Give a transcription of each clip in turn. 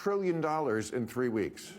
trillion in 3 weeks.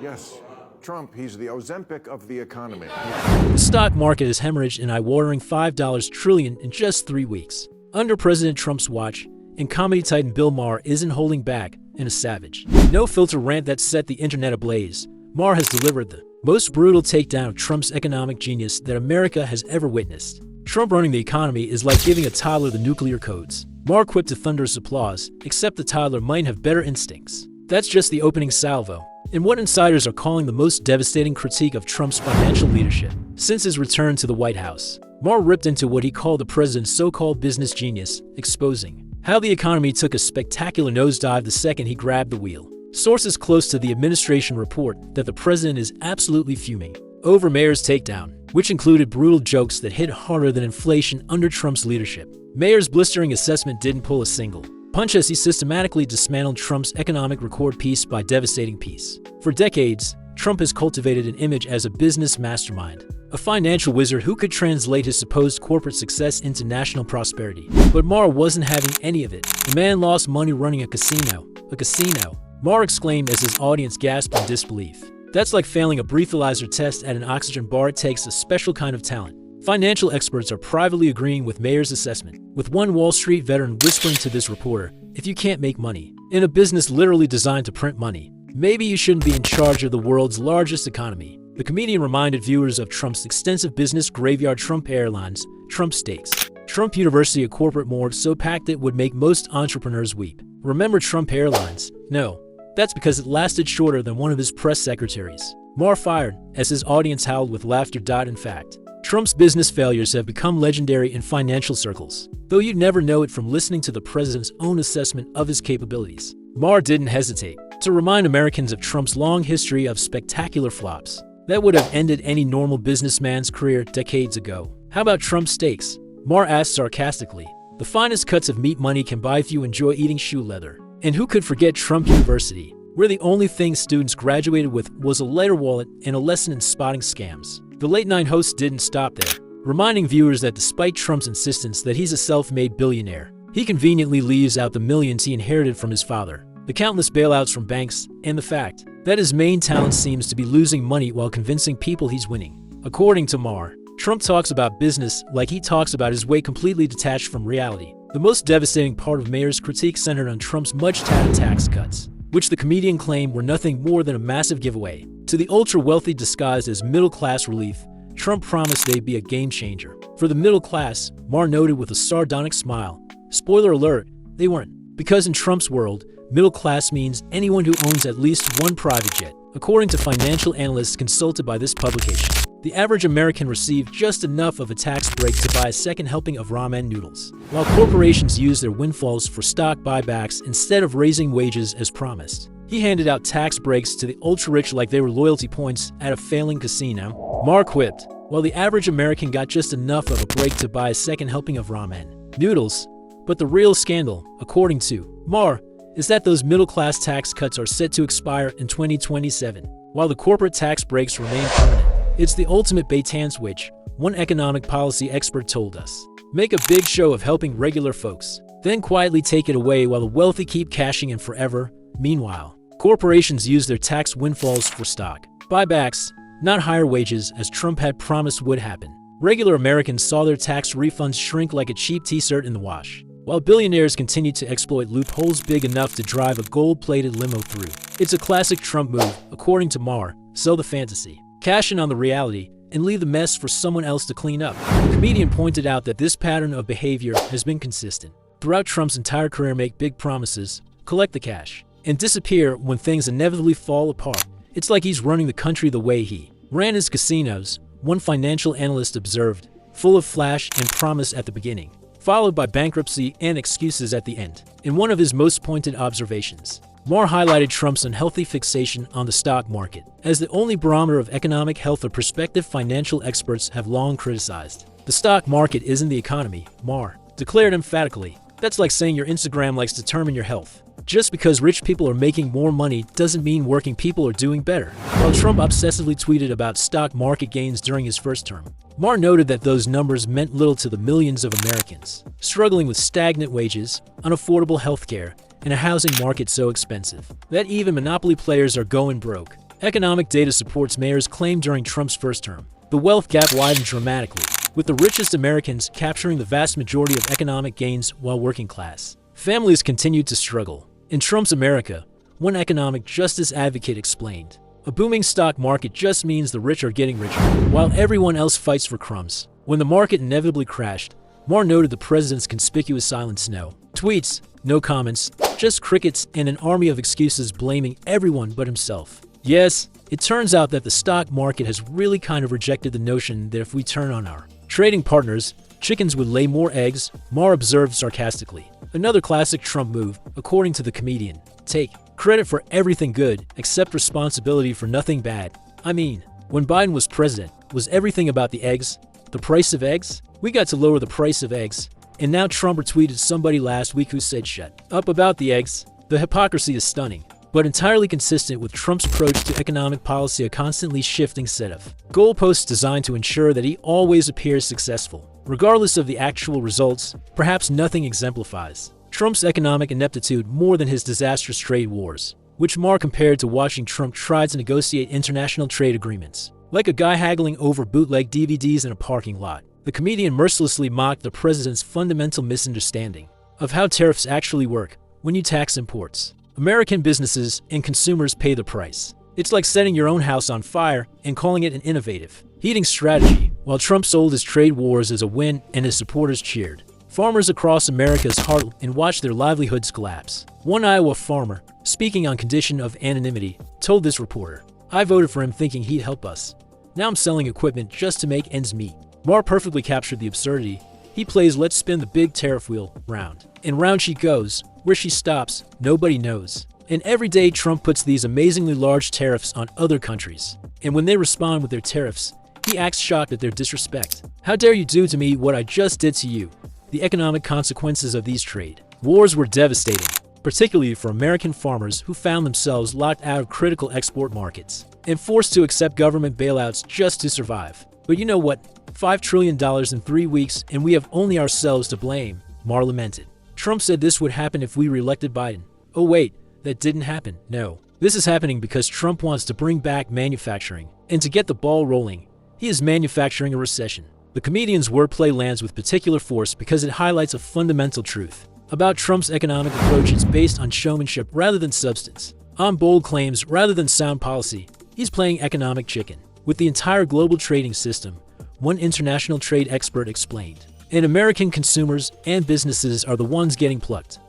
Yes, Trump, he's the Ozempic of the economy. The stock market has hemorrhaged an eye-watering $5 trillion in just 3 weeks. Under President Trump's watch, and comedy titan Bill Maher isn't holding back and a savage. No-filter rant that set the internet ablaze. Maher has delivered the most brutal takedown of Trump's economic genius that America has ever witnessed. Trump running the economy is like giving a toddler the nuclear codes. Maher quipped to thunderous applause, except the toddler might have better instincts. That's just the opening salvo, in what insiders are calling the most devastating critique of Trump's financial leadership since his return to the White House. Maher ripped into what he called the president's so-called business genius, exposing how the economy took a spectacular nosedive the second he grabbed the wheel. Sources close to the administration report that the president is absolutely fuming over Maher's takedown, which included brutal jokes that hit harder than inflation under Trump's leadership. Maher's blistering assessment didn't pull a single punch as he systematically dismantled Trump's economic record piece by devastating piece. For decades, Trump has cultivated an image as a business mastermind, a financial wizard who could translate his supposed corporate success into national prosperity. But Maher wasn't having any of it. The man lost money running a casino. A casino, Maher exclaimed as his audience gasped in disbelief. That's like failing a breathalyzer test at an oxygen bar. It takes a special kind of talent. Financial experts are privately agreeing with Maher's assessment, with one Wall Street veteran whispering to this reporter, "If you can't make money in a business literally designed to print money, maybe you shouldn't be in charge of the world's largest economy." The comedian reminded viewers of Trump's extensive business graveyard: Trump Airlines, Trump Steaks, Trump University, a corporate morgue so packed it would make most entrepreneurs weep. Remember Trump Airlines? No, that's because it lasted shorter than one of his press secretaries. Maher fired as his audience howled with laughter. In fact, Trump's business failures have become legendary in financial circles, though you'd never know it from listening to the president's own assessment of his capabilities. Maher didn't hesitate to remind Americans of Trump's long history of spectacular flops that would have ended any normal businessman's career decades ago. How about Trump Steaks? Maher asked sarcastically. The finest cuts of meat money can buy if you enjoy eating shoe leather. And who could forget Trump University, where the only thing students graduated with was a lighter wallet and a lesson in spotting scams. The late-night host didn't stop there, reminding viewers that despite Trump's insistence that he's a self-made billionaire, he conveniently leaves out the millions he inherited from his father, the countless bailouts from banks, and the fact that his main talent seems to be losing money while convincing people he's winning. According to Maher, Trump talks about business like he talks about his weight, completely detached from reality. The most devastating part of Maher's critique centered on Trump's much-touted tax cuts, which the comedian claimed were nothing more than a massive giveaway to the ultra-wealthy disguised as middle-class relief. Trump promised they'd be a game-changer for the middle class, Maher noted with a sardonic smile. Spoiler alert, they weren't. Because in Trump's world, middle class means anyone who owns at least one private jet. According to financial analysts consulted by this publication, the average American received just enough of a tax break to buy a second helping of ramen noodles, while corporations use their windfalls for stock buybacks instead of raising wages as promised. He handed out tax breaks to the ultra-rich like they were loyalty points at a failing casino. Maher quipped, while the average American got just enough of a break to buy a second helping of ramen noodles. But the real scandal, according to Maher, is that those middle-class tax cuts are set to expire in 2027, while the corporate tax breaks remain permanent. It's the ultimate bait and switch, one economic policy expert told us. Make a big show of helping regular folks, then quietly take it away while the wealthy keep cashing in forever. Meanwhile, corporations use their tax windfalls for stock buybacks, not higher wages as Trump had promised would happen. Regular Americans saw their tax refunds shrink like a cheap t-shirt in the wash, while billionaires continued to exploit loopholes big enough to drive a gold-plated limo through. It's a classic Trump move, according to Maher: sell the fantasy, cash in on the reality, and leave the mess for someone else to clean up. The comedian pointed out that this pattern of behavior has been consistent throughout Trump's entire career: make big promises, collect the cash, and disappear when things inevitably fall apart. It's like he's running the country the way he ran his casinos, one financial analyst observed, full of flash and promise at the beginning, followed by bankruptcy and excuses at the end. In one of his most pointed observations, Maher highlighted Trump's unhealthy fixation on the stock market as the only barometer of economic health. A perspective financial experts have long criticized. The stock market isn't the economy, Maher declared emphatically. That's like saying your Instagram likes to determine your health. Just because rich people are making more money doesn't mean working people are doing better. While Trump obsessively tweeted about stock market gains during his first term, Maher noted that those numbers meant little to the millions of Americans struggling with stagnant wages, unaffordable health care, and a housing market so expensive that even monopoly players are going broke. Economic data supports Maher's claim during Trump's first term. The wealth gap widened dramatically, with the richest Americans capturing the vast majority of economic gains while working class families continued to struggle. In Trump's America, one economic justice advocate explained, "A booming stock market just means the rich are getting richer, while everyone else fights for crumbs." When the market inevitably crashed, Maher noted the president's conspicuous silence: no tweets, no comments, just crickets and an army of excuses blaming everyone but himself. Yes, it turns out that the stock market has really kind of rejected the notion that if we turn on our trading partners, chickens would lay more eggs, Maher observed sarcastically. Another classic Trump move, according to the comedian. Take credit for everything good, accept responsibility for nothing bad. I mean, when Biden was president, was everything about the eggs? The price of eggs? We got to lower the price of eggs. And now Trump retweeted somebody last week who said shut up about the eggs. The hypocrisy is stunning, but entirely consistent with Trump's approach to economic policy, a constantly shifting set of goalposts designed to ensure that he always appears successful. Regardless of the actual results, perhaps nothing exemplifies Trump's economic ineptitude more than his disastrous trade wars, which Maher compared to watching Trump try to negotiate international trade agreements. Like a guy haggling over bootleg DVDs in a parking lot, the comedian mercilessly mocked the president's fundamental misunderstanding of how tariffs actually work. When you tax imports, American businesses and consumers pay the price. It's like setting your own house on fire and calling it an innovative heating strategy. While Trump sold his trade wars as a win and his supporters cheered, farmers across America's heart and watched their livelihoods collapse. One Iowa farmer, speaking on condition of anonymity, told this reporter, "I voted for him thinking he'd help us. Now I'm selling equipment just to make ends meet." Maher perfectly captured the absurdity. He plays "let's spin the big tariff wheel" round and round she goes. Where she stops, nobody knows. And every day Trump puts these amazingly large tariffs on other countries. And when they respond with their tariffs, he acts shocked at their disrespect. "How dare you do to me what I just did to you?" The economic consequences of these trade wars were devastating, particularly for American farmers who found themselves locked out of critical export markets and forced to accept government bailouts just to survive. But you know what? $5 trillion in 3 weeks, and we have only ourselves to blame, Maher lamented. Trump said this would happen if we re-elected Biden. Oh wait, that didn't happen. No. This is happening because Trump wants to bring back manufacturing. And to get the ball rolling, he is manufacturing a recession. The comedian's wordplay lands with particular force because it highlights a fundamental truth about Trump's economic approach. It's based on showmanship rather than substance, on bold claims rather than sound policy. He's playing economic chicken with the entire global trading system, one international trade expert explained. And American consumers and businesses are the ones getting plucked.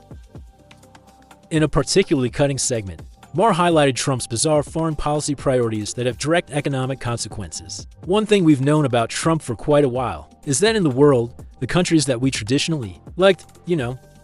In a particularly cutting segment, Maher highlighted Trump's bizarre foreign policy priorities that have direct economic consequences. One thing we've known about Trump for quite a while is that in the world, the countries that we traditionally liked,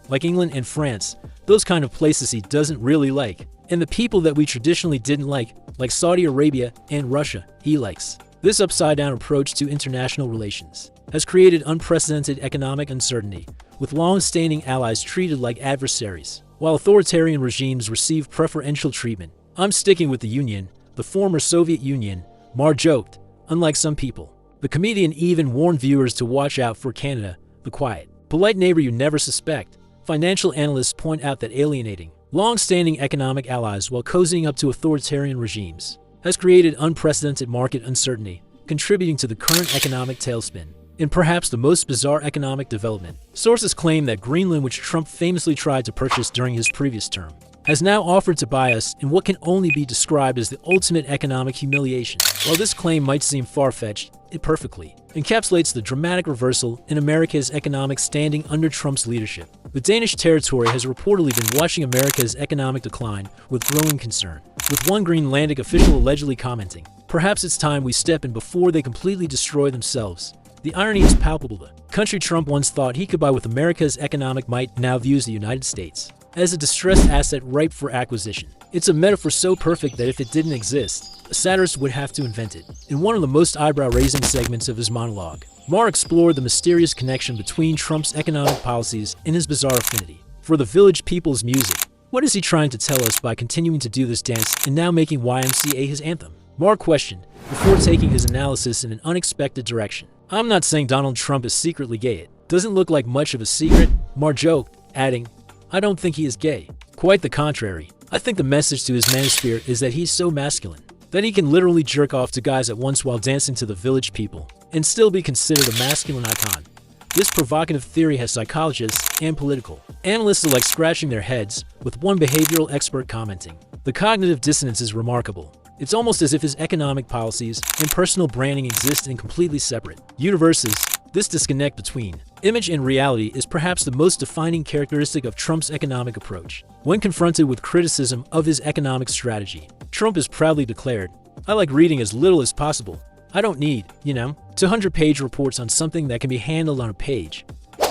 like England and France, those kind of places he doesn't really like. And the people that we traditionally didn't like Saudi Arabia and Russia, he likes. This upside-down approach to international relations has created unprecedented economic uncertainty, with long-standing allies treated like adversaries, while authoritarian regimes receive preferential treatment. "I'm sticking with the Union, the former Soviet Union," Maher joked, unlike some people. The comedian even warned viewers to watch out for Canada, the quiet, polite neighbor you never suspect. Financial analysts point out that alienating long-standing economic allies while cozying up to authoritarian regimes has created unprecedented market uncertainty, contributing to the current economic tailspin. In perhaps the most bizarre economic development, sources claim that Greenland, which Trump famously tried to purchase during his previous term, has now offered to buy us in what can only be described as the ultimate economic humiliation. While this claim might seem far-fetched, it perfectly encapsulates the dramatic reversal in America's economic standing under Trump's leadership. The Danish territory has reportedly been watching America's economic decline with growing concern, with one Greenlandic official allegedly commenting, "Perhaps it's time we step in before they completely destroy themselves." The irony is palpable. The country Trump once thought he could buy with America's economic might now views the United States as a distressed asset ripe for acquisition. It's a metaphor so perfect that if it didn't exist, a satirist would have to invent it. In one of the most eyebrow-raising segments of his monologue, Maher explored the mysterious connection between Trump's economic policies and his bizarre affinity for the Village People's music. What is he trying to tell us by continuing to do this dance and now making YMCA his anthem? Maher questioned, before taking his analysis in an unexpected direction. "I'm not saying Donald Trump is secretly gay. It doesn't look like much of a secret," Maher joked, adding, I don't think he is gay. Quite the contrary. I think the message to his manosphere is that he's so masculine that he can literally jerk off to guys at once while dancing to the Village People and still be considered a masculine icon. This provocative theory has psychologists and political analysts alike scratching their heads, with one behavioral expert commenting, "The cognitive dissonance is remarkable. It's almost as if his economic policies and personal branding exist in completely separate universes." This disconnect between image and reality is perhaps the most defining characteristic of Trump's economic approach. When confronted with criticism of his economic strategy, Trump has proudly declared, "I like reading as little as possible. I don't need, 200-page reports on something that can be handled on a page."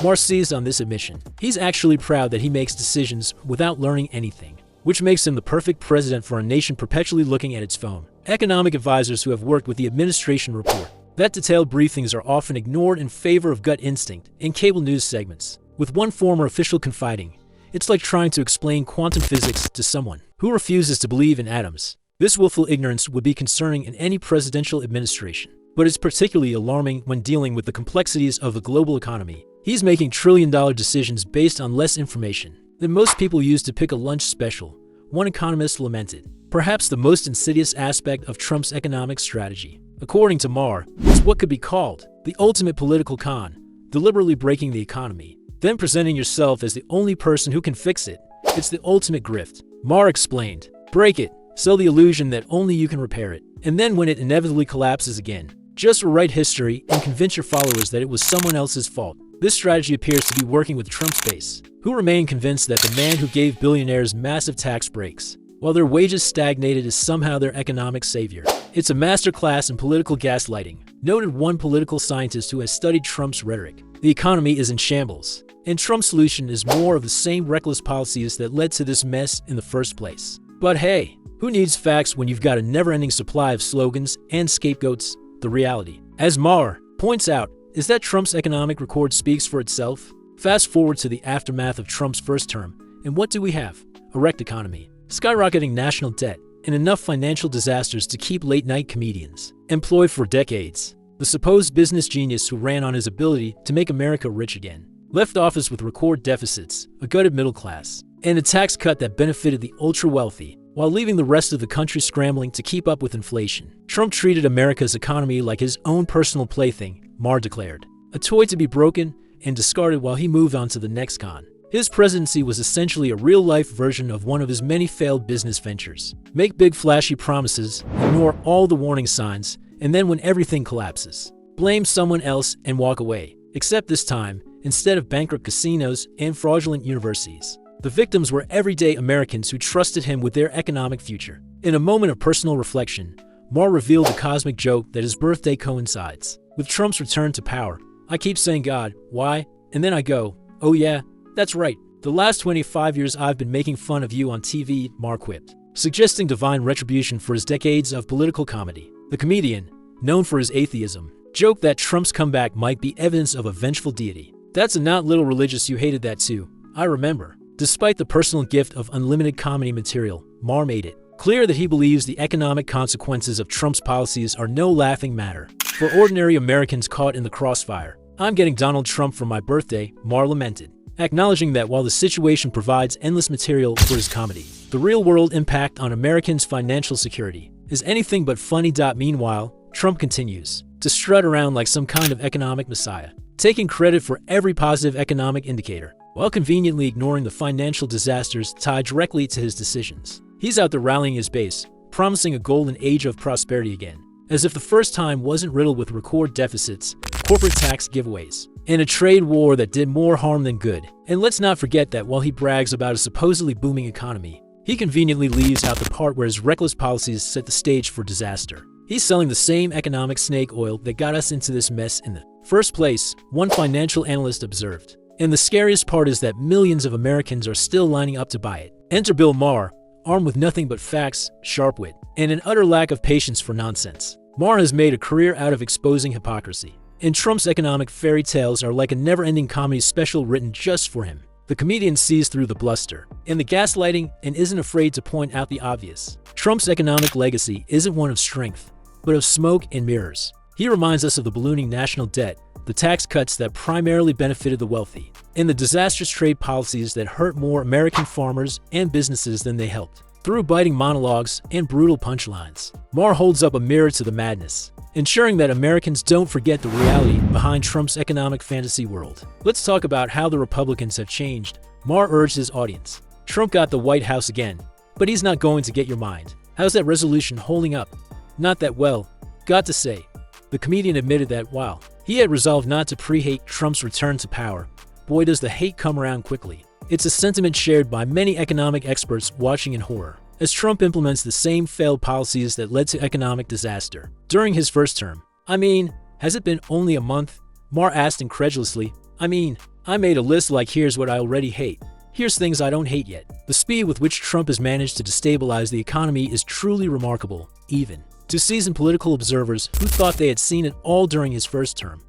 Maher seized on this admission. He's actually proud that he makes decisions without learning anything, which makes him the perfect president for a nation perpetually looking at its phone. Economic advisors who have worked with the administration report that detailed briefings are often ignored in favor of gut instinct in cable news segments. With one former official confiding, "It's like trying to explain quantum physics to someone who refuses to believe in atoms." This willful ignorance would be concerning in any presidential administration, but it's particularly alarming when dealing with the complexities of the global economy. He's making trillion-dollar decisions based on less information than most people use to pick a lunch special, one economist lamented. Perhaps the most insidious aspect of Trump's economic strategy, according to Maher, is what could be called the ultimate political con, deliberately breaking the economy, then presenting yourself as the only person who can fix it. It's the ultimate grift. Maher explained, "Break it, sell the illusion that only you can repair it, and then when it inevitably collapses again, just rewrite history and convince your followers that it was someone else's fault." This strategy appears to be working with Trump's base, who remain convinced that the man who gave billionaires massive tax breaks while their wages stagnated is somehow their economic savior. It's a masterclass in political gaslighting, noted one political scientist who has studied Trump's rhetoric. The economy is in shambles, and Trump's solution is more of the same reckless policies that led to this mess in the first place. But hey, who needs facts when you've got a never-ending supply of slogans and scapegoats? The reality, as Maher points out, is that Trump's economic record speaks for itself. Fast forward to the aftermath of Trump's first term, and what do we have? A wrecked economy, skyrocketing national debt, and enough financial disasters to keep late-night comedians employed for decades. The supposed business genius who ran on his ability to make America rich again left office with record deficits, a gutted middle class, and a tax cut that benefited the ultra-wealthy, while leaving the rest of the country scrambling to keep up with inflation. Trump treated America's economy like his own personal plaything, Maher declared, a toy to be broken and discarded while he moved on to the next con. His presidency was essentially a real-life version of one of his many failed business ventures. Make big flashy promises, ignore all the warning signs, and then when everything collapses, blame someone else and walk away. Except this time, instead of bankrupt casinos and fraudulent universities, the victims were everyday Americans who trusted him with their economic future. In a moment of personal reflection, Maher revealed the cosmic joke that his birthday coincides with Trump's return to power. "I keep saying God, why? And then I go, oh yeah, that's right. The last 25 years I've been making fun of you on TV," Maher quipped, suggesting divine retribution for his decades of political comedy. The comedian, known for his atheism, joked that Trump's comeback might be evidence of a vengeful deity. "That's a not little religious, you hated that too. I remember." Despite the personal gift of unlimited comedy material, Maher made it clear that he believes the economic consequences of Trump's policies are no laughing matter for ordinary Americans caught in the crossfire. "I'm getting Donald Trump for my birthday," Maher lamented, acknowledging that while the situation provides endless material for his comedy, the real-world impact on Americans' financial security is anything but funny. Meanwhile, Trump continues to strut around like some kind of economic messiah, taking credit for every positive economic indicator, while conveniently ignoring the financial disasters tied directly to his decisions. He's out there rallying his base, promising a golden age of prosperity again, as if the first time wasn't riddled with record deficits, corporate tax giveaways, and a trade war that did more harm than good. And let's not forget that while he brags about a supposedly booming economy, he conveniently leaves out the part where his reckless policies set the stage for disaster. He's selling the same economic snake oil that got us into this mess in the first place, one financial analyst observed. And the scariest part is that millions of Americans are still lining up to buy it. Enter Bill Maher, armed with nothing but facts, sharp wit, and an utter lack of patience for nonsense. Maher has made a career out of exposing hypocrisy, and Trump's economic fairy tales are like a never-ending comedy special written just for him. The comedian sees through the bluster and the gaslighting and isn't afraid to point out the obvious. Trump's economic legacy isn't one of strength, but of smoke and mirrors. He reminds us of the ballooning national debt, the tax cuts that primarily benefited the wealthy, and the disastrous trade policies that hurt more American farmers and businesses than they helped. Through biting monologues and brutal punchlines, Maher holds up a mirror to the madness, ensuring that Americans don't forget the reality behind Trump's economic fantasy world. Let's talk about how the Republicans have changed. Maher urged his audience. Trump got the White House again, but he's not going to get your mind. How's that resolution holding up? Not that well, got to say. The comedian admitted that while he had resolved not to pre-hate Trump's return to power, boy does the hate come around quickly. It's a sentiment shared by many economic experts watching in horror, as Trump implements the same failed policies that led to economic disaster during his first term. I mean, has it been only a month? Maher asked incredulously. I made a list like here's what I already hate. Here's things I don't hate yet. The speed with which Trump has managed to destabilize the economy is truly remarkable, even to seasoned political observers who thought they had seen it all during his first term.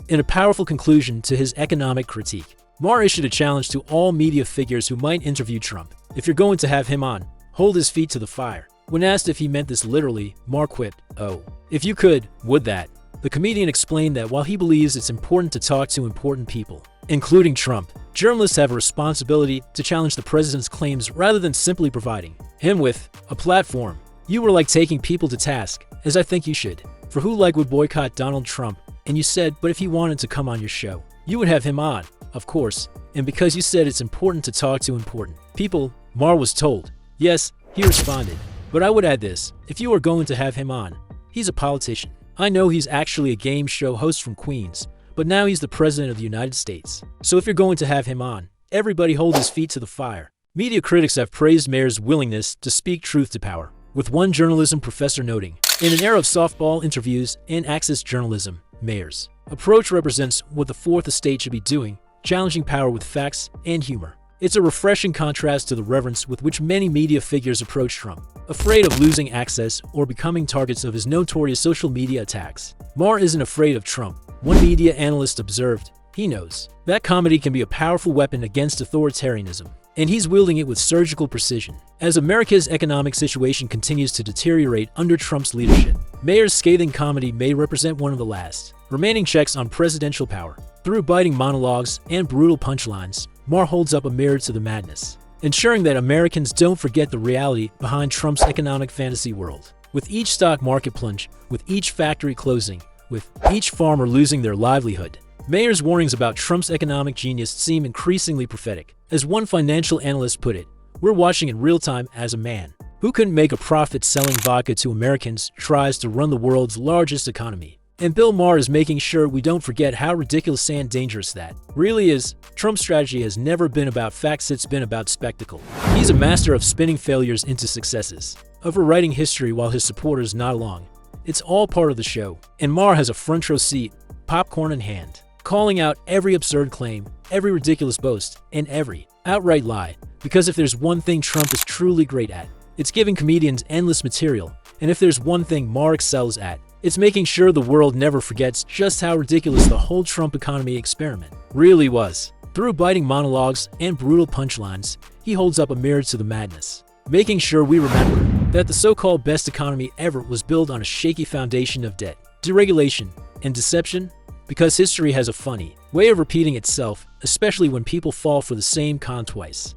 In a powerful conclusion to his economic critique, Maher issued a challenge to all media figures who might interview Trump. If you're going to have him on, hold his feet to the fire. When asked if he meant this literally, Maher quipped, "Oh, if you could, would that?" The comedian explained that while he believes it's important to talk to important people, including Trump, journalists have a responsibility to challenge the president's claims rather than simply providing him with a platform. You were like taking people to task, as I think you should, for who would boycott Donald Trump, and you said, but if he wanted to come on your show, you would have him on, of course, and because you said it's important to talk to important people, Maher was told. Yes, he responded, but I would add this, if you are going to have him on, he's a politician. I know he's actually a game show host from Queens, but now he's the president of the United States. So if you're going to have him on, everybody hold his feet to the fire. Media critics have praised Maher's willingness to speak truth to power, with one journalism professor noting, in an era of softball interviews and access journalism, Maher's approach represents what the Fourth Estate should be doing, challenging power with facts and humor. It's a refreshing contrast to the reverence with which many media figures approach Trump, afraid of losing access or becoming targets of his notorious social media attacks. Maher isn't afraid of Trump. One media analyst observed, he knows that comedy can be a powerful weapon against authoritarianism, and he's wielding it with surgical precision. As America's economic situation continues to deteriorate under Trump's leadership, Maher's scathing comedy may represent one of the last remaining checks on presidential power. Through biting monologues and brutal punchlines, Maher holds up a mirror to the madness, ensuring that Americans don't forget the reality behind Trump's economic fantasy world. With each stock market plunge, with each factory closing, with each farmer losing their livelihood, Maher's warnings about Trump's economic genius seem increasingly prophetic. As one financial analyst put it, we're watching in real time as a man who couldn't make a profit selling vodka to Americans tries to run the world's largest economy. And Bill Maher is making sure we don't forget how ridiculous and dangerous that really is. Trump's strategy has never been about facts, it's been about spectacle. He's a master of spinning failures into successes, of rewriting history while his supporters nod along. It's all part of the show, and Maher has a front row seat, popcorn in hand, calling out every absurd claim, every ridiculous boast, and every outright lie. Because if there's one thing Trump is truly great at, it's giving comedians endless material, and if there's one thing Maher excels at, it's making sure the world never forgets just how ridiculous the whole Trump economy experiment really was. Through biting monologues and brutal punchlines, he holds up a mirror to the madness, making sure we remember that the so-called best economy ever was built on a shaky foundation of debt, deregulation, and deception, because history has a funny way of repeating itself, especially when people fall for the same con twice.